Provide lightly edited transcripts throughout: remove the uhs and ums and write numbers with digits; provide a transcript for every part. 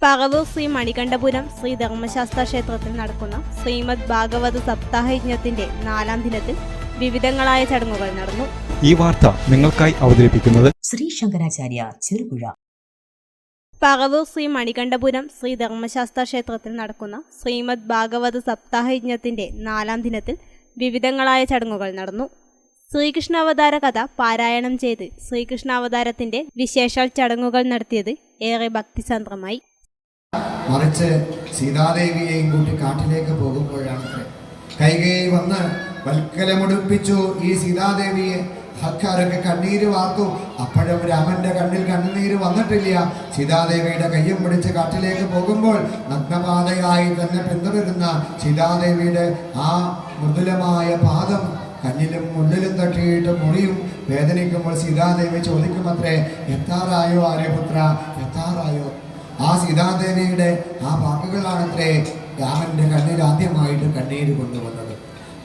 പറവൂർ ശ്രീ മണികണ്ഠപുരം ശ്രീ ധർമ്മശാസ്ത്ര ക്ഷേത്രത്തിൽ നടക്കുന്ന ശ്രീമദ് ഭാഗവത സപ്താഹയജ്ഞത്തിന്റെ 4ാം ദിനത്തിൽ വിവിധങ്ങളായ ചടങ്ങുകൾ നടന്നു. ഈ വാർത്ത നിങ്ങൾക്കായി അവതരിപ്പിക്കുന്നത് ശ്രീ ശങ്കരാചാര്യ ചെറുപുഴ. പറവൂർ ശ്രീ മണികണ്ഠപുരം ശ്രീ ധർമ്മശാസ്ത്ര ക്ഷേത്രത്തിൽ നടക്കുന്ന ശ്രീമദ് ഭാഗവത സപ്താഹയജ്ഞത്തിന്റെ 4ാം ദിനത്തിൽ വിവിധങ്ങളായ ചടങ്ങുകൾ നടന്നു. ശ്രീകൃഷ്ണാവതാര കഥ പാരായണം ചെയ്ത് ശ്രീകൃഷ്ണാവതാരത്തിന്റെ വിശേഷാൽ ചടങ്ങുകൾ നടത്തിയത് ഏറെ ഭക്തിസാന്ദ്രമായി. മറിച്ച് സീതാദേവിയെയും കൂട്ടി കാട്ടിലേക്ക് പോകുമ്പോഴാണ് കൈകേയി വന്ന് വൽക്കലമുടുപ്പിച്ചു ഈ സീതാദേവിയെ. ഭക്തരൊക്കെ കണ്ണീര് വാർത്തു. അപ്പോഴും രാമന്റെ കണ്ണിൽ കണ്ണുനീര് വന്നിട്ടില്ല. സീതാദേവിയുടെ കയ്യും പിടിച്ച് കാട്ടിലേക്ക് പോകുമ്പോൾ നഗ്നപാതയായി തന്നെ പിന്തുടരുന്ന സീതാദേവിയുടെ ആ മൃദുലമായ പാദം കണ്ണിലും ഉള്ളിലും തട്ടിയിട്ട് മുറിയും. വേദനിക്കുമ്പോൾ സീതാദേവി ചോദിക്കുമത്രേ, എത്താറായോ ആര്യപുത്ര, എത്താറായോ? ആ സീതാദേവിയുടെ ആ വാക്കുകളാണത്രേ രാമന്റെ കണ്ണിൽ ആദ്യമായിട്ട് കണ്ണീര് കൊണ്ടുവന്നത്.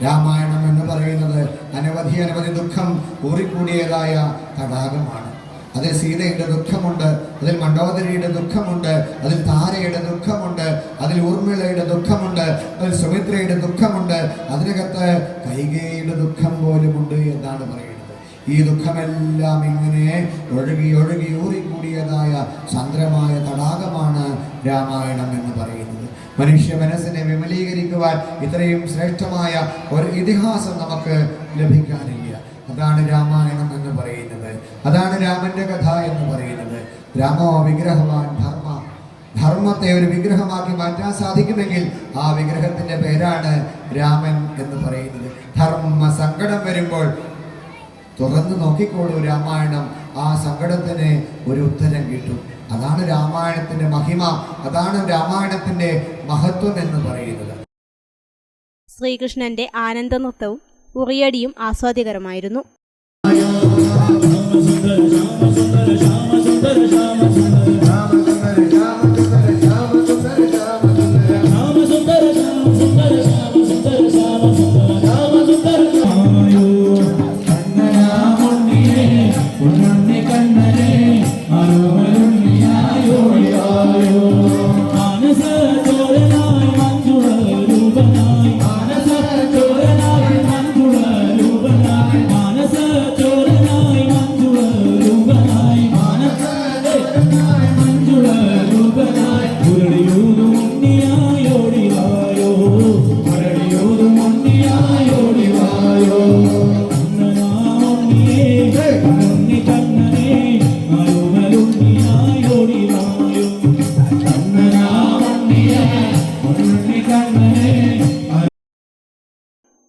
രാമായണം എന്ന് പറയുന്നത് അനവധി ദുഃഖം ഊറിക്കൂടിയതായ തടാകമാണ്. അതിൽ സീതയുടെ ദുഃഖമുണ്ട്, അതിൽ മണ്ഡോദരിയുടെ ദുഃഖമുണ്ട്, അതിൽ താരയുടെ ദുഃഖമുണ്ട്, അതിൽ ഊർമിളയുടെ ദുഃഖമുണ്ട്, അതിൽ സുമിത്രയുടെ ദുഃഖമുണ്ട്, അതിനകത്ത് കൈകേയിയുടെ ദുഃഖം പോലുമുണ്ട് എന്നാണ് പറയുന്നത്. ഈ ദുഃഖമെല്ലാം ഇങ്ങനെ ഒഴുകി ഊറിക്കൂടിയതായ സാന്ദ്രമായ തടാകമാണ് രാമായണം എന്ന് പറയുന്നത്. മനുഷ്യ മനസ്സിനെ വിമലീകരിക്കുവാൻ ഇത്രയും ശ്രേഷ്ഠമായ ഒരു ഇതിഹാസം നമുക്ക് ലഭിക്കാനില്ല. അതാണ് രാമായണം എന്ന് പറയുന്നത്. അതാണ് രാമന്റെ കഥ എന്ന് പറയുന്നത്. രാമോ വിഗ്രഹവാൻ ധർമ്മത്തെ ഒരു വിഗ്രഹമാക്കി മാറ്റാൻ സാധിക്കുമെങ്കിൽ ആ വിഗ്രഹത്തിന്റെ പേരാണ് രാമൻ എന്ന് പറയുന്നത്. ധർമ്മ സങ്കടം വരുമ്പോൾ തുറന്നു നോക്കിക്കോളൂ രാമായണം, ആ സങ്കടത്തിന് ഒരു ഉത്തരം കിട്ടും. അതാണ് രാമായണത്തിന്റെ മഹിമ, അതാണ് രാമായണത്തിന്റെ മഹത്വം എന്ന് പറയുന്നത്. ശ്രീകൃഷ്ണന്റെ ആനന്ദ നൃത്തവും ഉറിയടിയും ആസ്വാദ്യകരമായിരുന്നു.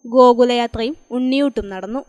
ഗോകുലയാത്രയും ഉണ്ണിയൂട്ടും നടന്നു.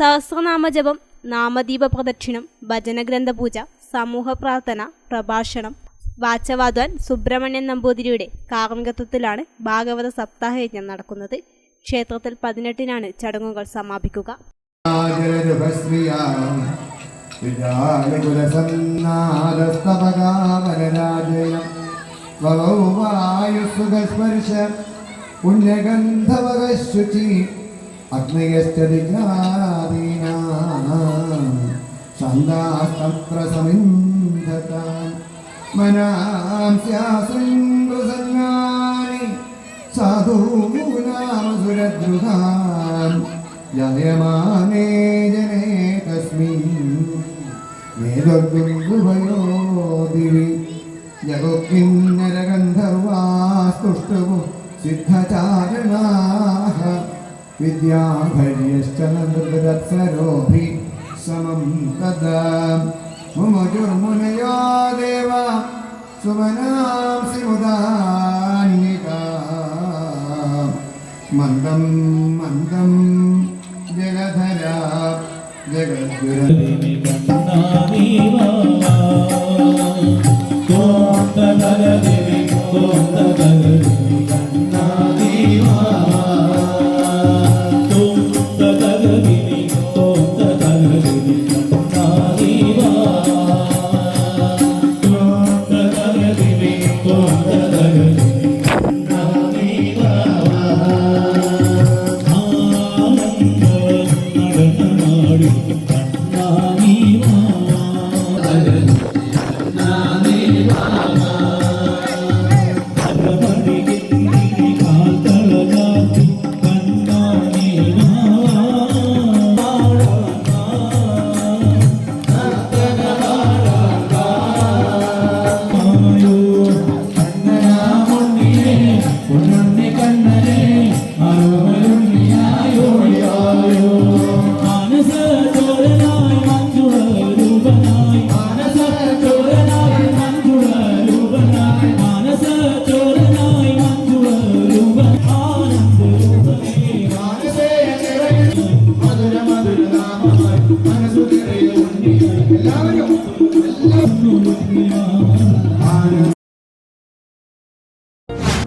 സഹസ്രനാമജപം, നാമദീപ പ്രദക്ഷിണം, ഭജനഗ്രന്ഥ പൂജ, സമൂഹ പ്രാർത്ഥന, പ്രഭാഷണം. വാച്ചവാദ്വാൻ സുബ്രഹ്മണ്യൻ നമ്പൂതിരിയുടെ കാർമ്മികത്വത്തിലാണ് ഭാഗവത സപ്താഹയജ്ഞം നടക്കുന്നത്. ക്ഷേത്രത്തിൽ 18-നാണ് ചടങ്ങുകൾ സമാപിക്കുക. അഗ്നയസ്തദിജ്ഞാദീനാ സന്ദാസ്തത്ര സമിന്ധതാ മനാംസ്യാസംഗാനി സാധൂനാമസുരദ്രുഹാൻ ജയമാനേ ജനേ തസ്മിൻ മേദർദുർഭയോ ദിവി ജഗോക്കിന്നരഗന്ധർവാസ്തുഷ്ടവു സിദ്ധചാരണാഃ വിദ്യാഭര്യശ്ച നന്ദരത്സരോഭി സമം തദാ മുമുജുർമുനയോ ദേവ സുമനാംസി മുദാന്വികാ മന്ദം മന്ദം ജലധരാ ജഗദ്ഗുര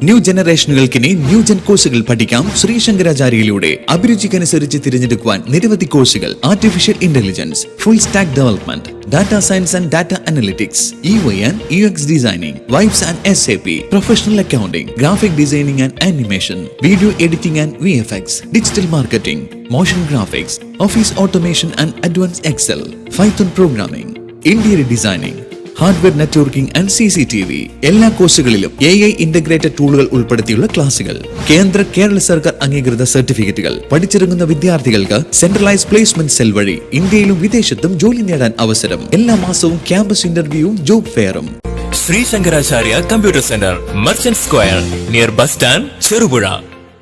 ന്യൂ ജനറേഷനുകൾക്കിനി ന്യൂജൻ കോഴ്സുകൾ പഠിക്കാം ശ്രീശങ്കരാചാര്യയിലൂടെ. അഭിരുചിക്കനുസരിച്ച് തിരഞ്ഞെടുക്കുവാൻ നിരവധി കോഴ്സുകൾ. Artificial intelligence, full stack development, data science and data analytics, EY and UX designing, vibes and SAP, professional accounting, graphic designing and animation, video editing and VFX, digital marketing, motion graphics, office automation and advance Excel, Python programming, interior designing, hardware networking and CCTV. എല്ലാ കോഴ്സുകളിലും AI integrated ടൂളുകൾ ഉൾപ്പെടുത്തിയുള്ള ക്ലാസുകൾ. കേരള സർക്കാർ അംഗീകൃത സർട്ടിഫിക്കറ്റുകൾ. പഠിച്ചിറങ്ങുന്ന വിദ്യാർത്ഥികൾക്ക് centralise placement cell വഴി ഇന്ത്യയിലും വിദേശത്തും ജോലി നേടാൻ അവസരം. എല്ലാ മാസവും ക്യാമ്പസ് ഇന്റർവ്യൂവും ജോബ് ഫെയറും. Sri Sankaracharya computer centre, merchant square, near bus stand, Cherupuzha.